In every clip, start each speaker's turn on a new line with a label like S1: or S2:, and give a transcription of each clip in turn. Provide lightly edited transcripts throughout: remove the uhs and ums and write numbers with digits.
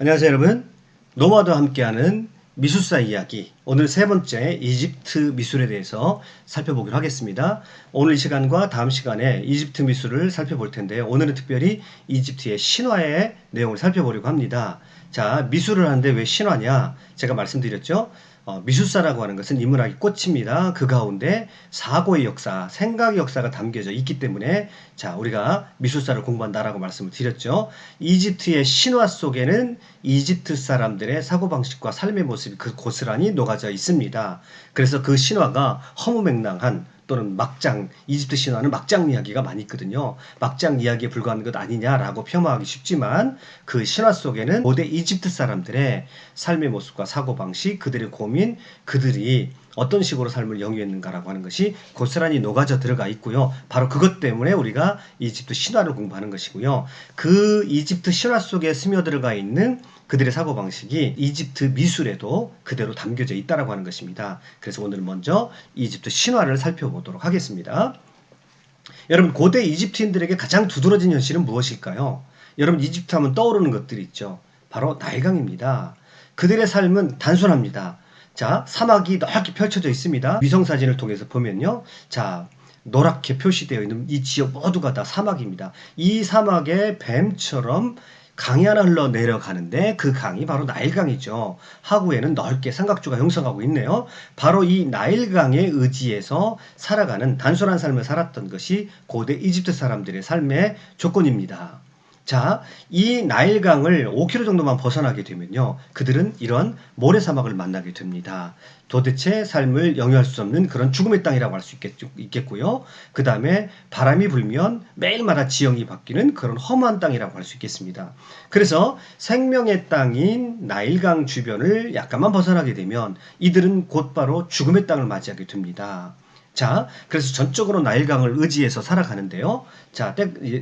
S1: 안녕하세요 여러분. 노마드와 함께하는 미술사 이야기, 오늘 세 번째 이집트 미술에 대해서 살펴보기로 하겠습니다. 오늘 이 시간과 다음 시간에 이집트 미술을 살펴볼 텐데요. 오늘은 특별히 이집트의 신화의 내용을 살펴보려고 합니다. 자, 미술을 하는데 왜 신화냐? 제가 말씀드렸죠. 미술사라고 하는 것은 인문학의 꽃입니다. 그 가운데 사고의 역사, 생각의 역사가 담겨져 있기 때문에 자, 우리가 미술사를 공부한다라고 말씀을 드렸죠. 이집트의 신화 속에는 이집트 사람들의 사고방식과 삶의 모습이 그 고스란히 녹아져 있습니다. 그래서 그 신화가 허무맹랑한 또는 막장, 이집트 신화는 막장 이야기가 많이 있거든요. 막장 이야기에 불과한 것 아니냐라고 폄하하기 쉽지만 그 신화 속에는 고대 이집트 사람들의 삶의 모습과 사고방식, 그들의 고민, 그들이 어떤 식으로 삶을 영위했는가라고 하는 것이 고스란히 녹아져 들어가 있고요. 바로 그것 때문에 우리가 이집트 신화를 공부하는 것이고요. 그 이집트 신화 속에 스며들어가 있는 그들의 사고방식이 이집트 미술에도 그대로 담겨져 있다고 하는 것입니다. 그래서 오늘 먼저 이집트 신화를 살펴보도록 하겠습니다. 여러분, 고대 이집트인들에게 가장 두드러진 현실은 무엇일까요? 여러분, 이집트 하면 떠오르는 것들이 있죠. 바로 나일강입니다. 그들의 삶은 단순합니다. 자, 사막이 넓게 펼쳐져 있습니다. 위성사진을 통해서 보면요. 자, 노랗게 표시되어 있는 이 지역 모두가 다 사막입니다. 이 사막에 뱀처럼 강이 하나 흘러 내려가는데 그 강이 바로 나일강이죠. 하구에는 넓게 삼각주가 형성하고 있네요. 바로 이 나일강의 의지에서 살아가는 단순한 삶을 살았던 것이 고대 이집트 사람들의 삶의 조건입니다. 자, 이 나일강을 5km 정도만 벗어나게 되면요, 그들은 이런 모래사막을 만나게 됩니다. 도대체 삶을 영위할 수 없는 그런 죽음의 땅이라고 할 수 있겠고요. 그 다음에 바람이 불면 매일마다 지형이 바뀌는 그런 험한 땅이라고 할 수 있겠습니다. 그래서 생명의 땅인 나일강 주변을 약간만 벗어나게 되면 이들은 곧바로 죽음의 땅을 맞이하게 됩니다. 자, 그래서 전적으로 나일강을 의지해서 살아가는데요. 자,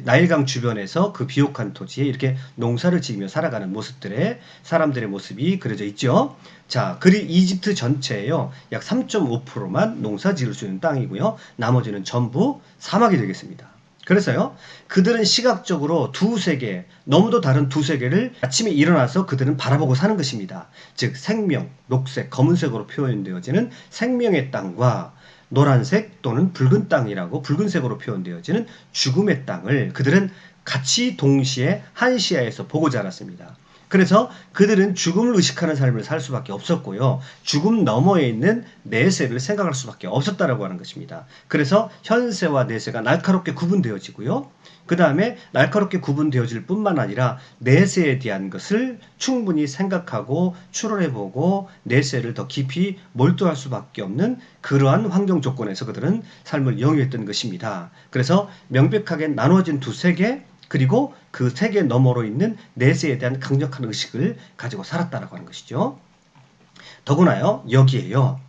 S1: 나일강 주변에서 그 비옥한 토지에 이렇게 농사를 지으며 살아가는 모습들의 사람들의 모습이 그려져 있죠. 자, 이집트 전체에요, 약 3.5%만 농사 지을 수 있는 땅이고요. 나머지는 전부 사막이 되겠습니다. 그래서요, 그들은 시각적으로 두 세계, 너무도 다른 두 세계를 아침에 일어나서 그들은 바라보고 사는 것입니다. 즉, 생명, 녹색, 검은색으로 표현되어지는 생명의 땅과 노란색 또는 붉은 땅이라고 붉은색으로 표현되어지는 죽음의 땅을 그들은 같이 동시에 한 시야에서 보고 자랐습니다. 그래서 그들은 죽음을 의식하는 삶을 살 수밖에 없었고요. 죽음 너머에 있는 내세를 생각할 수밖에 없었다라고 하는 것입니다. 그래서 현세와 내세가 날카롭게 구분되어지고요. 그 다음에 날카롭게 구분되어질 뿐만 아니라 내세에 대한 것을 충분히 생각하고 추론해보고 내세를 더 깊이 몰두할 수밖에 없는 그러한 환경 조건에서 그들은 삶을 영위했던 것입니다. 그래서 명백하게 나누어진 두 세계, 그리고 그 세계 너머로 있는 내세에 대한 강력한 의식을 가지고 살았다라고 하는 것이죠. 더구나요, 여기에요,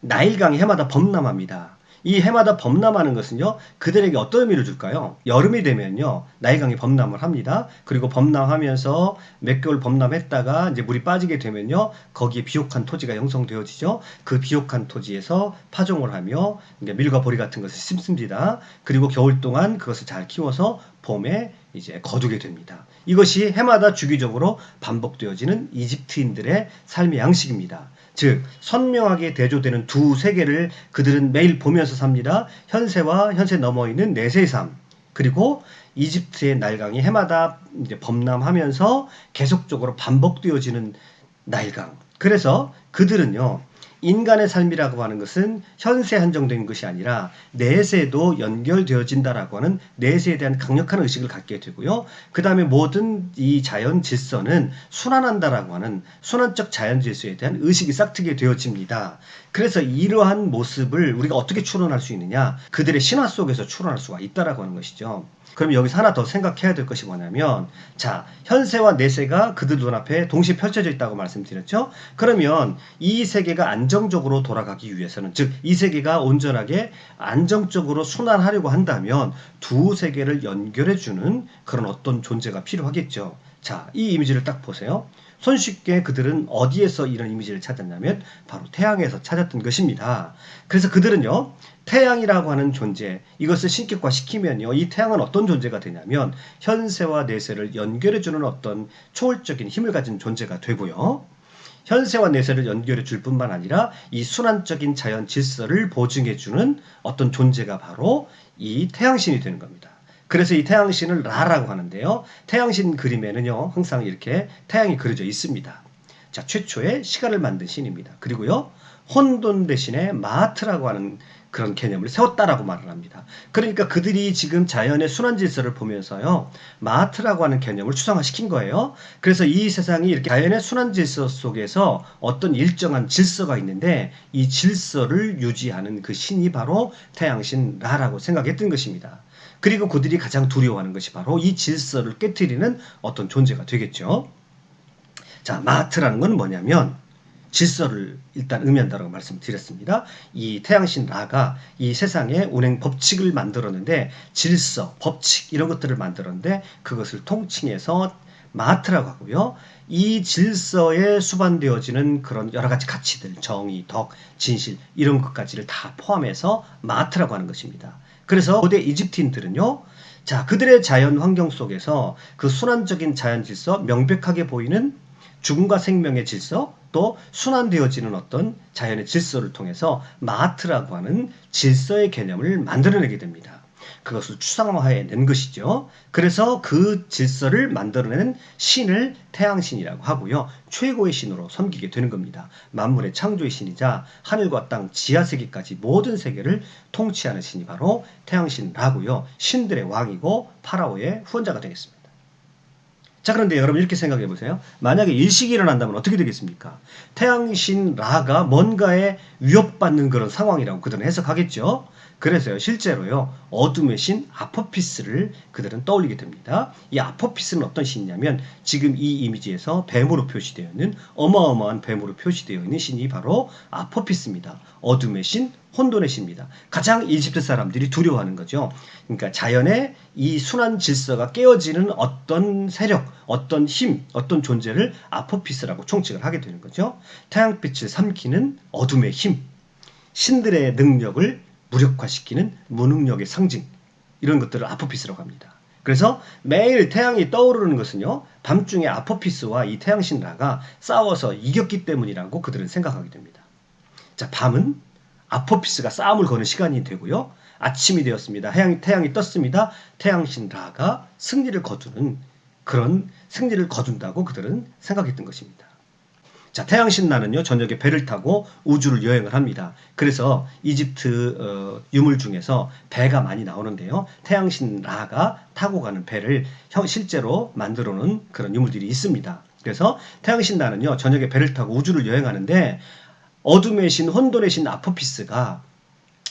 S1: 나일강이 해마다 범람합니다. 이 해마다 범람하는 것은요, 그들에게 어떤 의미를 줄까요? 여름이 되면요, 나일강이 범람을 합니다. 그리고 범람하면서 몇 개월 범람했다가 이제 물이 빠지게 되면요, 거기에 비옥한 토지가 형성되어지죠. 그 비옥한 토지에서 파종을 하며 밀과 보리 같은 것을 심습니다. 그리고 겨울 동안 그것을 잘 키워서 봄에 이제 거두게 됩니다. 이것이 해마다 주기적으로 반복되어지는 이집트인들의 삶의 양식입니다. 즉, 선명하게 대조되는 두 세계를 그들은 매일 보면서 삽니다. 현세와 현세 너머 있는 내세의 삶, 그리고 이집트의 나일강이 해마다 이제 범람하면서 계속적으로 반복되어지는 나일강. 그래서 그들은요, 인간의 삶이라고 하는 것은 현세에 한정된 것이 아니라 내세도 연결되어진다라고 하는 내세에 대한 강력한 의식을 갖게 되고요. 그 다음에 모든 이 자연 질서는 순환한다라고 하는 순환적 자연 질서에 대한 의식이 싹트게 되어집니다. 그래서 이러한 모습을 우리가 어떻게 추론할 수 있느냐? 그들의 신화 속에서 추론할 수가 있다라고 하는 것이죠. 그럼 여기서 하나 더 생각해야 될 것이 뭐냐면, 자, 현세와 내세가 그들 눈앞에 동시에 펼쳐져 있다고 말씀드렸죠. 그러면 이 세계가 안정적으로 돌아가기 위해서는, 즉 이 세계가 온전하게 안정적으로 순환하려고 한다면 두 세계를 연결해주는 그런 어떤 존재가 필요하겠죠. 자, 이 이미지를 딱 보세요. 손쉽게 그들은 어디에서 이런 이미지를 찾았냐면 바로 태양에서 찾았던 것입니다. 그래서 그들은요, 태양이라고 하는 존재, 이것을 신격화시키면요, 이 태양은 어떤 존재가 되냐면 현세와 내세를 연결해주는 어떤 초월적인 힘을 가진 존재가 되고요. 현세와 내세를 연결해 줄 뿐만 아니라 이 순환적인 자연 질서를 보증해주는 어떤 존재가 바로 이 태양신이 되는 겁니다. 그래서 이 태양신을 라라고 하는데요. 태양신 그림에는요, 항상 이렇게 태양이 그려져 있습니다. 자, 최초의 시간을 만든 신입니다. 그리고요, 혼돈 대신에 마하트라고 하는 그런 개념을 세웠다라고 말을 합니다. 그러니까 그들이 지금 자연의 순환 질서를 보면서요, 마하트라고 하는 개념을 추상화시킨 거예요. 그래서 이 세상이 이렇게 자연의 순환 질서 속에서 어떤 일정한 질서가 있는데 이 질서를 유지하는 그 신이 바로 태양신 라라고 생각했던 것입니다. 그리고 그들이 가장 두려워하는 것이 바로 이 질서를 깨트리는 어떤 존재가 되겠죠. 자, 마하트라는 건 뭐냐면 질서를 일단 의미한다고 말씀드렸습니다. 이 태양신 라가 이 세상의 운행 법칙을 만들었는데 질서, 법칙 이런 것들을 만들었는데 그것을 통칭해서 마하트라고 하고요. 이 질서에 수반되어지는 그런 여러 가지 가치들, 정의, 덕, 진실 이런 것까지를 다 포함해서 마하트라고 하는 것입니다. 그래서 고대 이집트인들은요, 자, 그들의 자연 환경 속에서 그 순환적인 자연 질서, 명백하게 보이는 죽음과 생명의 질서, 또 순환되어지는 어떤 자연의 질서를 통해서 마하트라고 하는 질서의 개념을 만들어내게 됩니다. 그것을 추상화해낸 것이죠. 그래서 그 질서를 만들어내는 신을 태양신이라고 하고요. 최고의 신으로 섬기게 되는 겁니다. 만물의 창조의 신이자 하늘과 땅, 지하세계까지 모든 세계를 통치하는 신이 바로 태양신라고요. 신들의 왕이고 파라오의 후원자가 되겠습니다. 자, 그런데 여러분 이렇게 생각해 보세요. 만약에 일식이 일어난다면 어떻게 되겠습니까? 태양신 라가 뭔가에 위협받는 그런 상황이라고 그들은 해석하겠죠. 그래서요, 실제로요, 어둠의 신 아포피스를 그들은 떠올리게 됩니다. 이 아포피스는 어떤 신이냐면 지금 이 이미지에서 뱀으로 표시되어 있는 어마어마한 뱀으로 표시되어 있는 신이 바로 아포피스입니다. 어둠의 신, 혼돈의 신입니다. 가장 이집트 사람들이 두려워하는 거죠. 그러니까 자연의 이 순환 질서가 깨어지는 어떤 세력, 어떤 힘, 어떤 존재를 아포피스라고 총칭을 하게 되는 거죠. 태양빛을 삼키는 어둠의 힘, 신들의 능력을 무력화시키는 무능력의 상징, 이런 것들을 아포피스라고 합니다. 그래서 매일 태양이 떠오르는 것은요, 밤중에 아포피스와 이 태양신 라가 싸워서 이겼기 때문이라고 그들은 생각하게 됩니다. 자, 밤은 아포피스가 싸움을 거는 시간이 되고요. 아침이 되었습니다. 태양이 떴습니다. 태양신 라가 승리를 거두는 그런 승리를 거둔다고 그들은 생각했던 것입니다. 자, 태양신 라는요, 저녁에 배를 타고 우주를 여행을 합니다. 그래서 이집트 유물 중에서 배가 많이 나오는데요. 태양신 라가 타고 가는 배를 실제로 만들어 놓은 그런 유물들이 있습니다. 그래서 태양신 라는요, 저녁에 배를 타고 우주를 여행하는데 어둠의 신, 혼돈의 신 아포피스가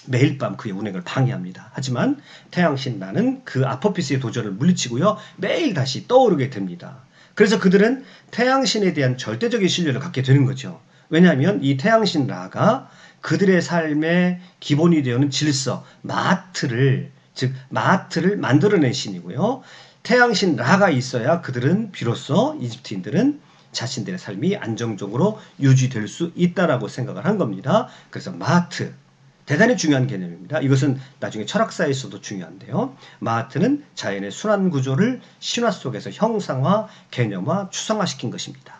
S1: 매일 밤 그의 운행을 방해합니다. 하지만 태양신 라는 그 아포피스의 도전을 물리치고요, 매일 다시 떠오르게 됩니다. 그래서 그들은 태양신에 대한 절대적인 신뢰를 갖게 되는 거죠. 왜냐하면 이 태양신 라가 그들의 삶의 기본이 되는 질서, 마하트를 만들어낸 신이고요. 태양신 라가 있어야 그들은 비로소 이집트인들은 자신들의 삶이 안정적으로 유지될 수 있다라고 생각을 한 겁니다. 그래서 마하트, 대단히 중요한 개념입니다. 이것은 나중에 철학사에서도 중요한데요. 마하트는 자연의 순환 구조를 신화 속에서 형상화, 개념화, 추상화시킨 것입니다.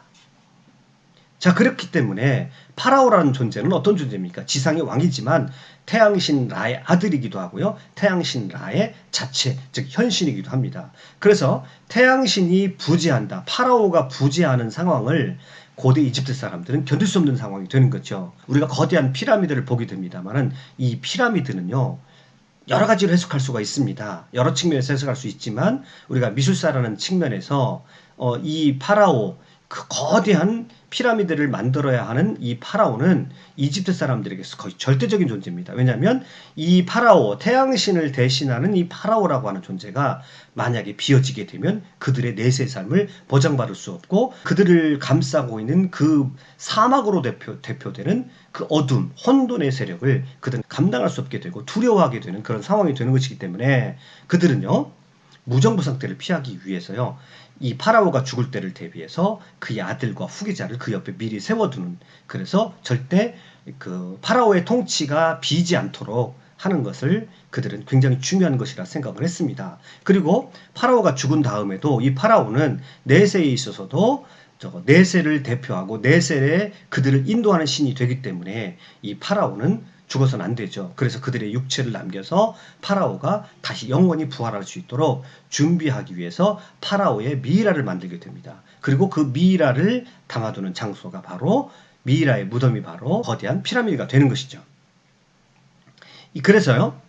S1: 자, 그렇기 때문에 파라오라는 존재는 어떤 존재입니까? 지상의 왕이지만 태양신 라의 아들이기도 하고요. 태양신 라의 자체, 즉 현신이기도 합니다. 그래서 태양신이 부재한다, 파라오가 부재하는 상황을 고대 이집트 사람들은 견딜 수 없는 상황이 되는 거죠. 우리가 거대한 피라미드를 보게 됩니다만은 이 피라미드는요, 여러 가지로 해석할 수가 있습니다. 여러 측면에서 해석할 수 있지만 우리가 미술사라는 측면에서 이 파라오, 그 거대한 피라미드를 만들어야 하는 이 파라오는 이집트 사람들에게서 거의 절대적인 존재입니다. 왜냐하면 이 파라오, 태양신을 대신하는 이 파라오라고 하는 존재가 만약에 비어지게 되면 그들의 내세의 삶을 보장받을 수 없고 그들을 감싸고 있는 그 사막으로 대표되는 그 어둠, 혼돈의 세력을 그들은 감당할 수 없게 되고 두려워하게 되는 그런 상황이 되는 것이기 때문에 그들은요, 무정부 상태를 피하기 위해서요. 이 파라오가 죽을 때를 대비해서 그의 아들과 후계자를 그 옆에 미리 세워두는, 그래서 절대 그 파라오의 통치가 비지 않도록 하는 것을 그들은 굉장히 중요한 것이라 생각을 했습니다. 그리고 파라오가 죽은 다음에도 이 파라오는 내세에 있어서도 내세를 대표하고 내세에 그들을 인도하는 신이 되기 때문에 이 파라오는 죽어서는 안 되죠. 그래서 그들의 육체를 남겨서 파라오가 다시 영원히 부활할 수 있도록 준비하기 위해서 파라오의 미이라를 만들게 됩니다. 그리고 그 미이라를 담아두는 장소가 바로 미이라의 무덤이 바로 거대한 피라미드가 되는 것이죠. 그래서요,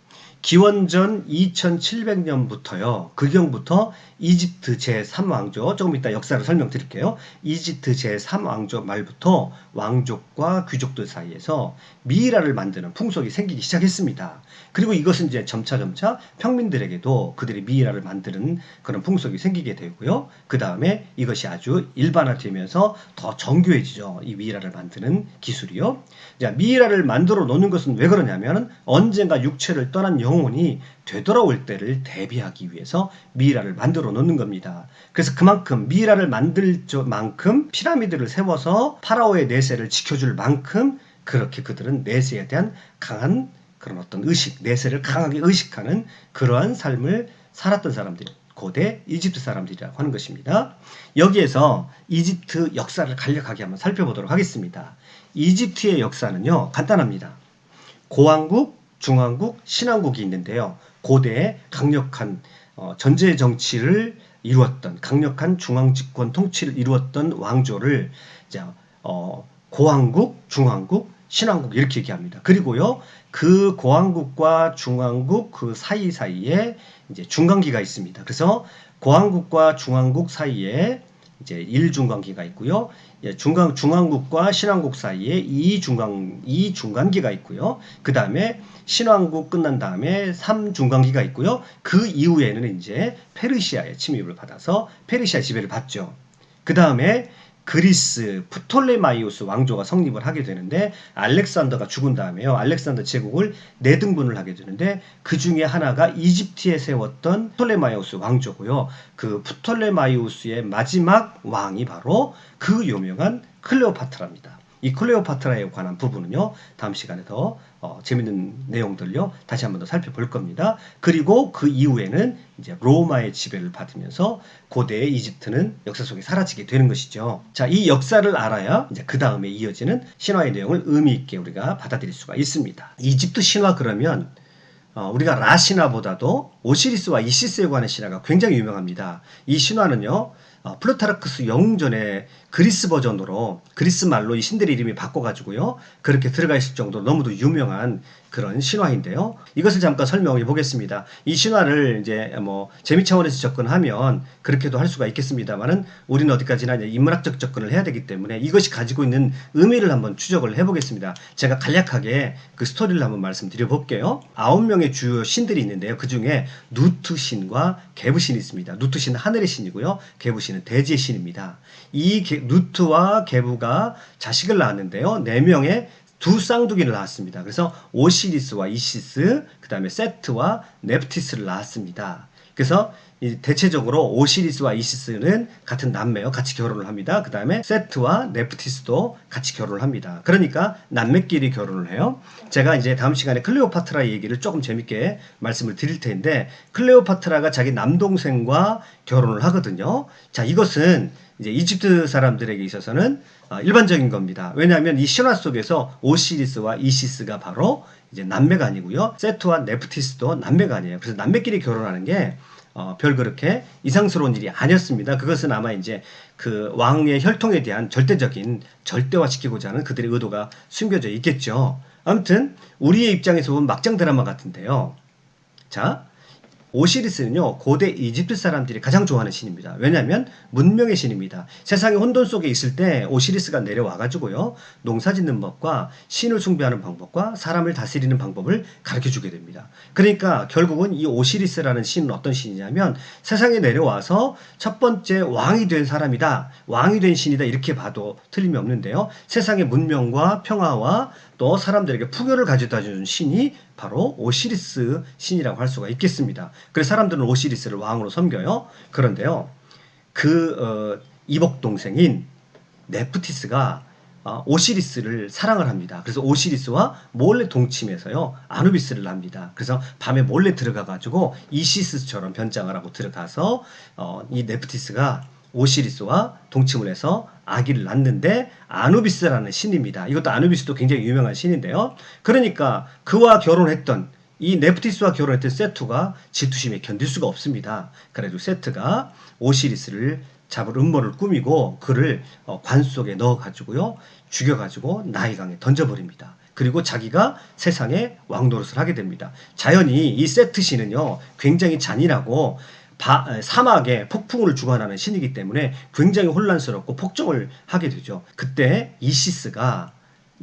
S1: 기원전 2700년부터요, 그경부터 이집트 제3왕조, 조금 이따 역사를 설명드릴게요. 이집트 제3왕조 말부터 왕족과 귀족들 사이에서 미이라를 만드는 풍속이 생기기 시작했습니다. 그리고 이것은 이제 점차 평민들에게도 그들이 미이라를 만드는 그런 풍속이 생기게 되고요. 그 다음에 이것이 아주 일반화되면서 더 정교해지죠. 이 미이라를 만드는 기술이요. 자, 미이라를 만들어 놓는 것은 왜 그러냐면 언젠가 육체를 떠난 영혼이 되돌아올 때를 대비하기 위해서 미이라를 만들어 놓는 겁니다. 그래서 그만큼 미이라를 만들 만큼 피라미드를 세워서 파라오의 내세를 지켜줄 만큼 그렇게 그들은 내세에 대한 강한 그런 어떤 의식, 내세를 강하게 의식하는 그러한 삶을 살았던 사람들, 고대 이집트 사람들이라고 하는 것입니다. 여기에서 이집트 역사를 간략하게 한번 살펴보도록 하겠습니다. 이집트의 역사는요, 간단합니다. 고왕국, 중왕국, 신왕국이 있는데요. 고대의 강력한 전제 정치를 이루었던, 강력한 중앙집권 통치를 이루었던 왕조를 고왕국, 중왕국, 신왕국 이렇게 얘기합니다. 그리고요, 그 고왕국과 중왕국 그 사이사이에 이제 중간기가 있습니다. 그래서 고왕국과 중왕국 사이에 이제 1중간기가 있고요. 중왕국과 신왕국 사이에 2중간기가 있고요. 그 다음에 신왕국 끝난 다음에 3중간기가 있고요. 그 이후에는 이제 페르시아의 침입을 받아서 페르시아 지배를 받죠. 그 다음에 그리스 프톨레마이오스 왕조가 성립을 하게 되는데 알렉산더가 죽은 다음에요. 알렉산더 제국을 4등분을 하게 되는데 그 중에 하나가 이집트에 세웠던 프톨레마이오스 왕조고요. 그 프톨레마이오스의 마지막 왕이 바로 그 유명한 클레오파트라입니다. 이 클레오파트라에 관한 부분은요, 다음 시간에 더 재밌는 내용들요 다시 한번 더 살펴볼 겁니다. 그리고 그 이후에는 이제 로마의 지배를 받으면서 고대의 이집트는 역사 속에 사라지게 되는 것이죠. 자, 이 역사를 알아야 이제 그 다음에 이어지는 신화의 내용을 의미 있게 우리가 받아들일 수가 있습니다. 이집트 신화 그러면 우리가 라 신화보다도 오시리스와 이시스에 관한 신화가 굉장히 유명합니다. 이 신화는요, 플루타르크스 영웅전의 그리스 버전으로 그리스 말로 이 신들의 이름이 바꿔가지고요, 그렇게 들어가 있을 정도로 너무도 유명한 그런 신화인데요. 이것을 잠깐 설명해 보겠습니다. 이 신화를 이제 뭐 재미 차원에서 접근하면 그렇게도 할 수가 있겠습니다만은 우리는 어디까지나 이제 인문학적 접근을 해야 되기 때문에 이것이 가지고 있는 의미를 한번 추적을 해보겠습니다. 제가 간략하게 그 스토리를 한번 말씀드려 볼게요. 9명의 주요 신들이 있는데요. 그 중에 누트 신과 게브 신이 있습니다. 누트 신은 하늘의 신이고요. 게브 신은 대지의 신입니다. 이 누트와 게브가 자식을 낳았는데요. 4명의 두 쌍둥이를 낳았습니다. 그래서 오시리스와 이시스, 그 다음에 세트와 네프티스를 낳았습니다. 그래서 대체적으로 오시리스와 이시스는 같은 남매요. 같이 결혼을 합니다. 그 다음에 세트와 네프티스도 같이 결혼을 합니다. 그러니까 남매끼리 결혼을 해요. 제가 이제 다음 시간에 클레오파트라 얘기를 조금 재밌게 말씀을 드릴 텐데, 클레오파트라가 자기 남동생과 결혼을 하거든요. 자, 이것은 이제 이집트 사람들에게 있어서는 일반적인 겁니다. 왜냐하면 이 신화 속에서 오시리스와 이시스가 바로 이제 남매가 아니고요. 세트와 네프티스도 남매가 아니에요. 그래서 남매끼리 결혼하는 게 별 그렇게 이상스러운 일이 아니었습니다. 그것은 아마 이제 그 왕의 혈통에 대한 절대적인 절대화시키고자 하는 그들의 의도가 숨겨져 있겠죠. 아무튼 우리의 입장에서 보면 막장 드라마 같은데요. 자, 오시리스는요, 고대 이집트 사람들이 가장 좋아하는 신입니다. 왜냐하면 문명의 신입니다. 세상의 혼돈 속에 있을 때 오시리스가 내려와가지고요, 농사 짓는 법과 신을 숭배하는 방법과 사람을 다스리는 방법을 가르쳐 주게 됩니다. 그러니까 결국은 이 오시리스라는 신은 어떤 신이냐면 세상에 내려와서 첫 번째 왕이 된 사람이다, 왕이 된 신이다, 이렇게 봐도 틀림이 없는데요. 세상의 문명과 평화와 또 사람들에게 풍요를 가져다 주는 신이 바로 오시리스 신이라고 할 수가 있겠습니다. 그래서 사람들은 오시리스를 왕으로 섬겨요. 그런데요, 이복 동생인 네프티스가 오시리스를 사랑을 합니다. 그래서 오시리스와 몰래 동침해서요, 아누비스를 낳습니다. 그래서 밤에 몰래 들어가가지고 이시스처럼 변장을 하고 들어가서 이 네프티스가 오시리스와 동침을 해서 아기를 낳는데 아누비스라는 신입니다. 이것도 아누비스도 굉장히 유명한 신인데요. 그러니까 그와 결혼했던 이 네프티스와 결혼했던 세투가 질투심에 견딜 수가 없습니다. 그래도 세트가 오시리스를 잡을 음모를 꾸미고 그를 관 속에 넣어가지고요, 죽여가지고 나일강에 던져버립니다. 그리고 자기가 세상의 왕노릇을 하게 됩니다. 자연히 이 세트 신은요, 굉장히 잔인하고 사막에 폭풍을 주관하는 신이기 때문에 굉장히 혼란스럽고 폭정을 하게 되죠. 그때 이시스가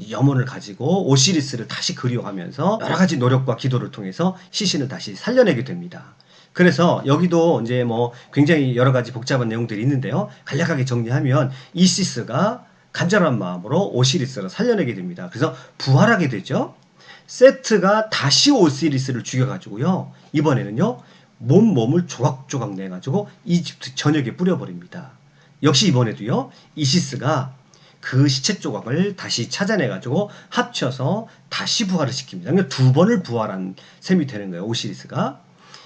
S1: 염원을 가지고 오시리스를 다시 그리워하면서 여러 가지 노력과 기도를 통해서 시신을 다시 살려내게 됩니다. 그래서 여기도 이제 뭐 굉장히 여러 가지 복잡한 내용들이 있는데요, 간략하게 정리하면 이시스가 간절한 마음으로 오시리스를 살려내게 됩니다. 그래서 부활하게 되죠. 세트가 다시 오시리스를 죽여가지고요, 이번에는요, 몸을 조각조각 내가지고 이집트 전역에 뿌려버립니다. 역시 이번에도요, 이시스가 그 시체 조각을 다시 찾아내가지고 합쳐서 다시 부활을 시킵니다. 그러니까 두 번을 부활한 셈이 되는 거예요, 오시리스가.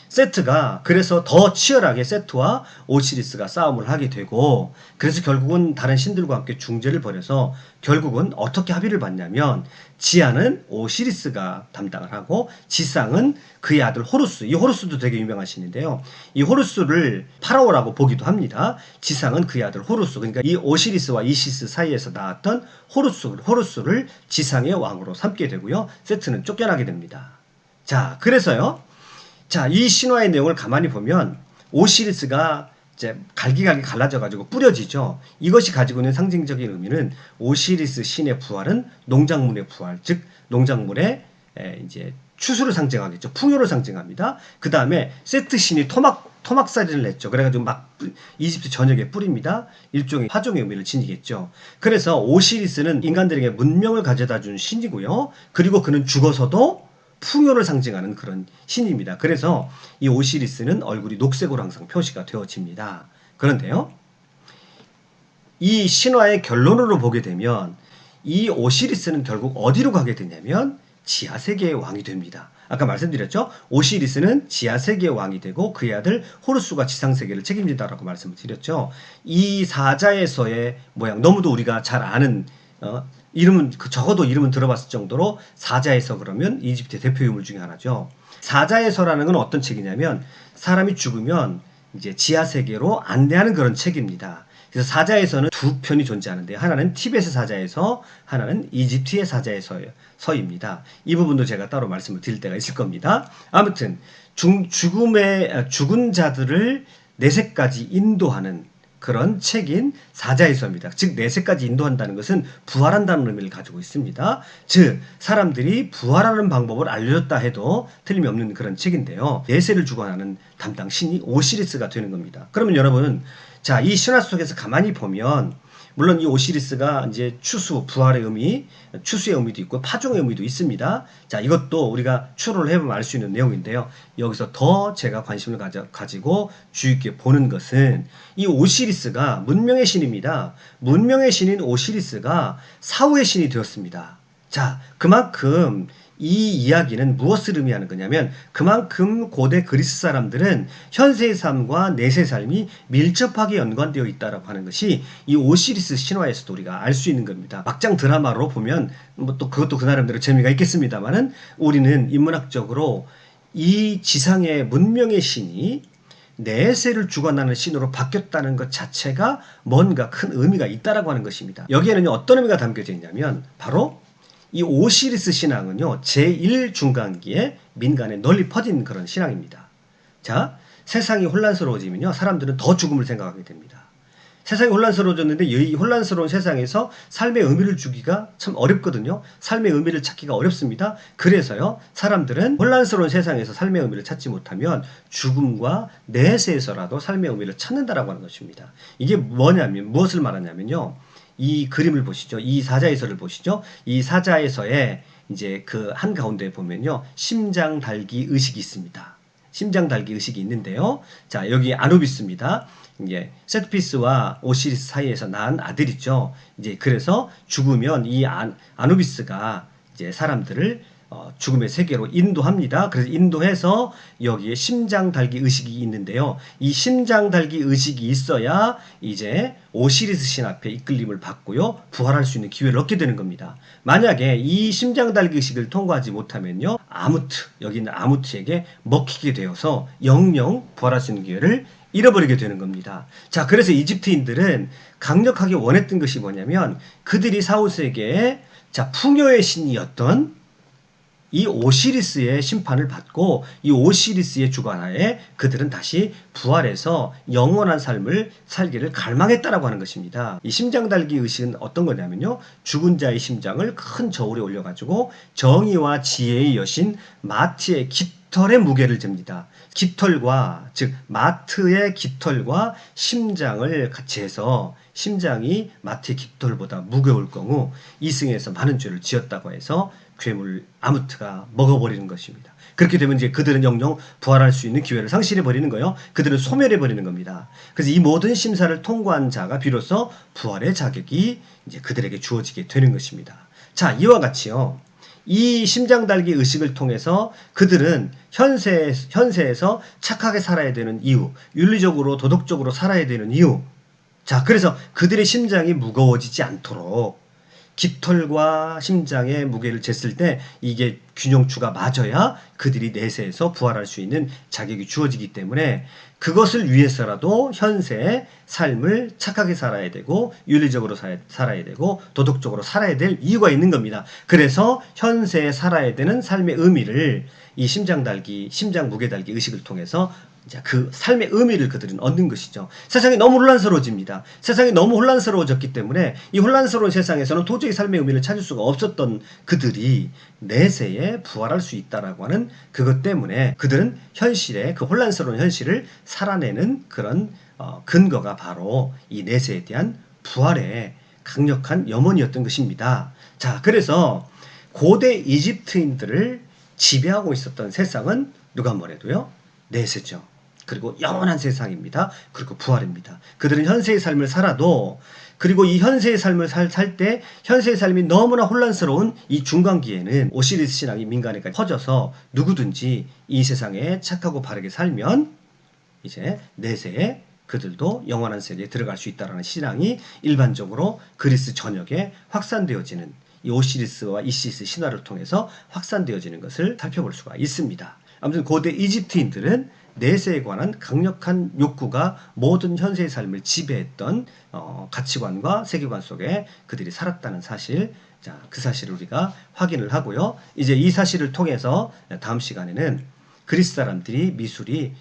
S1: 세트가 그래서 더 치열하게 세트와 오시리스가 싸움을 하게 되고, 그래서 결국은 다른 신들과 함께 중재를 벌여서 결국은 어떻게 합의를 봤냐면, 지하는 오시리스가 담당을 하고 지상은 그의 아들 호루스, 이 호루스도 되게 유명한 신인데요, 이 호루스를 파라오라고 보기도 합니다. 지상은 그의 아들 호루스, 그러니까 이 오시리스와 이시스 사이에서 나왔던 호루스를 지상의 왕으로 삼게 되고요, 세트는 쫓겨나게 됩니다. 자, 그래서요, 자, 이 신화의 내용을 가만히 보면 오시리스가 이제 갈기갈기 갈라져가지고 뿌려지죠. 이것이 가지고 있는 상징적인 의미는 오시리스 신의 부활은 농작물의 부활, 즉 농작물의 이제 추수를 상징하겠죠. 풍요를 상징합니다. 그 다음에 세트 신이 토막살인을 냈죠. 그래가지고 막 이집트 전역에 뿌립니다. 일종의 화종의 의미를 지니겠죠. 그래서 오시리스는 인간들에게 문명을 가져다 준 신이고요, 그리고 그는 죽어서도 풍요를 상징하는 그런 신입니다. 그래서 이 오시리스는 얼굴이 녹색으로 항상 표시가 되어집니다. 그런데요, 이 신화의 결론으로 보게 되면 이 오시리스는 결국 어디로 가게 되냐면 지하세계의 왕이 됩니다. 아까 말씀드렸죠? 오시리스는 지하세계의 왕이 되고 그의 아들 호루스가 지상세계를 책임진다라고 말씀을 드렸죠. 이 사자에서의 모양, 너무도 우리가 잘 아는 이름은 적어도 이름은 들어봤을 정도로 사자에서 그러면 이집트의 대표 유물 중에 하나죠. 사자에서라는 건 어떤 책이냐면 사람이 죽으면 이제 지하 세계로 안내하는 그런 책입니다. 그래서 사자에서는 두 편이 존재하는데, 하나는 티벳의 사자에서, 하나는 이집트의 사자에서입니다. 이 부분도 제가 따로 말씀을 드릴 때가 있을 겁니다. 아무튼 죽은 자들을 내세까지 인도하는 그런 책인 사자에서입니다. 즉 내세까지 인도한다는 것은 부활한다는 의미를 가지고 있습니다. 즉 사람들이 부활하는 방법을 알려줬다 해도 틀림이 없는 그런 책인데요, 내세를 주관하는 담당 신이 오시리스가 되는 겁니다. 그러면 여러분, 자, 이 신화 속에서 가만히 보면 물론 이 오시리스가 이제 추수, 부활의 의미, 추수의 의미도 있고 파종의 의미도 있습니다. 자, 이것도 우리가 추론을 해보면 알 수 있는 내용인데요, 여기서 더 제가 관심을 가지고 주의 깊게 보는 것은 이 오시리스가 문명의 신입니다. 문명의 신인 오시리스가 사후의 신이 되었습니다. 자, 그만큼 이 이야기는 무엇을 의미하는 거냐면, 그만큼 고대 그리스 사람들은 현세의 삶과 내세의 삶이 밀접하게 연관되어 있다라고 하는 것이 이 오시리스 신화에서도 우리가 알 수 있는 겁니다. 막장 드라마로 보면 뭐 또 그것도 그 나름대로 재미가 있겠습니다만은, 우리는 인문학적으로 이 지상의 문명의 신이 내세를 주관하는 신으로 바뀌었다는 것 자체가 뭔가 큰 의미가 있다라고 하는 것입니다. 여기에는 어떤 의미가 담겨져 있냐면, 바로 이 오시리스 신앙은요, 제1중간기에 민간에 널리 퍼진 그런 신앙입니다. 자, 세상이 혼란스러워지면요, 사람들은 더 죽음을 생각하게 됩니다. 세상이 혼란스러워졌는데 이 혼란스러운 세상에서 삶의 의미를 주기가 참 어렵거든요. 삶의 의미를 찾기가 어렵습니다. 그래서요, 사람들은 혼란스러운 세상에서 삶의 의미를 찾지 못하면 죽음과 내세에서라도 삶의 의미를 찾는다라고 하는 것입니다. 이게 뭐냐면, 무엇을 말하냐면요, 이 그림을 보시죠. 이 사자에서를 보시죠. 이 사자에서의 이제 그 한가운데 보면요, 심장 달기 의식이 있습니다. 심장 달기 의식이 있는데요. 자, 여기 아누비스입니다. 이제 세트피스와 오시리스 사이에서 낳은 아들이죠. 이제 그래서 죽으면 이 아누비스가 이제 사람들을 죽음의 세계로 인도합니다. 그래서 인도해서 여기에 심장 달기 의식이 있는데요. 이 심장 달기 의식이 있어야 이제 오시리스 신 앞에 이끌림을 받고요. 부활할 수 있는 기회를 얻게 되는 겁니다. 만약에 이 심장 달기 의식을 통과하지 못하면요. 여기 있는 아무트에게 먹히게 되어서 영영 부활할 수 있는 기회를 잃어버리게 되는 겁니다. 자, 그래서 이집트인들은 강력하게 원했던 것이 뭐냐면 그들이 사우스에게 풍요의 신이었던 이 오시리스의 심판을 받고 이 오시리스의 주관하에 그들은 다시 부활해서 영원한 삶을 살기를 갈망했다라고 하는 것입니다. 이 심장 달기 의식은 어떤 거냐면요. 죽은 자의 심장을 큰 저울에 올려가지고 정의와 지혜의 여신 마트의 깃털의 무게를 잽니다. 깃털과 즉 마트의 깃털과 심장을 같이 해서 심장이 마트의 깃털보다 무거울 경우 이승에서 많은 죄를 지었다고 해서 괴물 아무트가 먹어버리는 것입니다. 그렇게 되면 이제 그들은 영영 부활할 수 있는 기회를 상실해 버리는 거예요. 그들은 소멸해 버리는 겁니다. 그래서 이 모든 심사를 통과한 자가 비로소 부활의 자격이 이제 그들에게 주어지게 되는 것입니다. 자, 이와 같이요. 이 심장 달기 의식을 통해서 그들은 현세에서 착하게 살아야 되는 이유, 윤리적으로 도덕적으로 살아야 되는 이유. 자, 그래서 그들의 심장이 무거워지지 않도록 깃털과 심장의 무게를 쟀을 때 이게 균형추가 맞아야 그들이 내세에서 부활할 수 있는 자격이 주어지기 때문에 그것을 위해서라도 현세의 삶을 착하게 살아야 되고 윤리적으로 살아야 되고 도덕적으로 살아야 될 이유가 있는 겁니다. 그래서 현세에 살아야 되는 삶의 의미를 이 심장 무게 달기 의식을 통해서 이제 그 삶의 의미를 그들은 얻는 것이죠. 세상이 너무 혼란스러워집니다. 세상이 너무 혼란스러워졌기 때문에 이 혼란스러운 세상에서는 도저히 삶의 의미를 찾을 수가 없었던 그들이 내세에 부활할 수 있다라고 하는 그것 때문에 그들은 그 혼란스러운 현실을 살아내는 그런 근거가 바로 이 내세에 대한 부활의 강력한 염원이었던 것입니다. 자, 그래서 고대 이집트인들을 지배하고 있었던 세상은 누가 뭐래도요? 내세죠. 그리고 영원한 세상입니다. 그리고 부활입니다. 그들은 현세의 삶을 살아도 그리고 이 현세의 삶을 살 때 현세의 삶이 너무나 혼란스러운 이 중간기에는 오시리스 신앙이 민간에까지 퍼져서 누구든지 이 세상에 착하고 바르게 살면 이제 내세에 그들도 영원한 세계에 들어갈 수 있다는 신앙이 일반적으로 그리스 전역에 확산되어지는 이 오시리스와 이시스 신화를 통해서 확산되어지는 것을 살펴볼 수가 있습니다. 아무튼 고대 이집트인들은 내세에 관한 강력한 욕구가 모든 현세의 삶을 지배했던 가치관과 세계관 속에 그들이 살았다는 사실, 자, 그 사실을 우리가 확인을 하고요. 이제 이 사실을 통해서 다음 시간에는 그리스 사람들이 미술이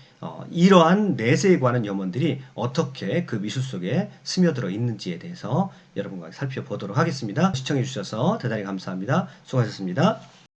S1: 이러한 내세에 관한 염원들이 어떻게 그 미술 속에 스며들어 있는지에 대해서 여러분과 살펴보도록 하겠습니다. 시청해 주셔서 대단히 감사합니다. 수고하셨습니다.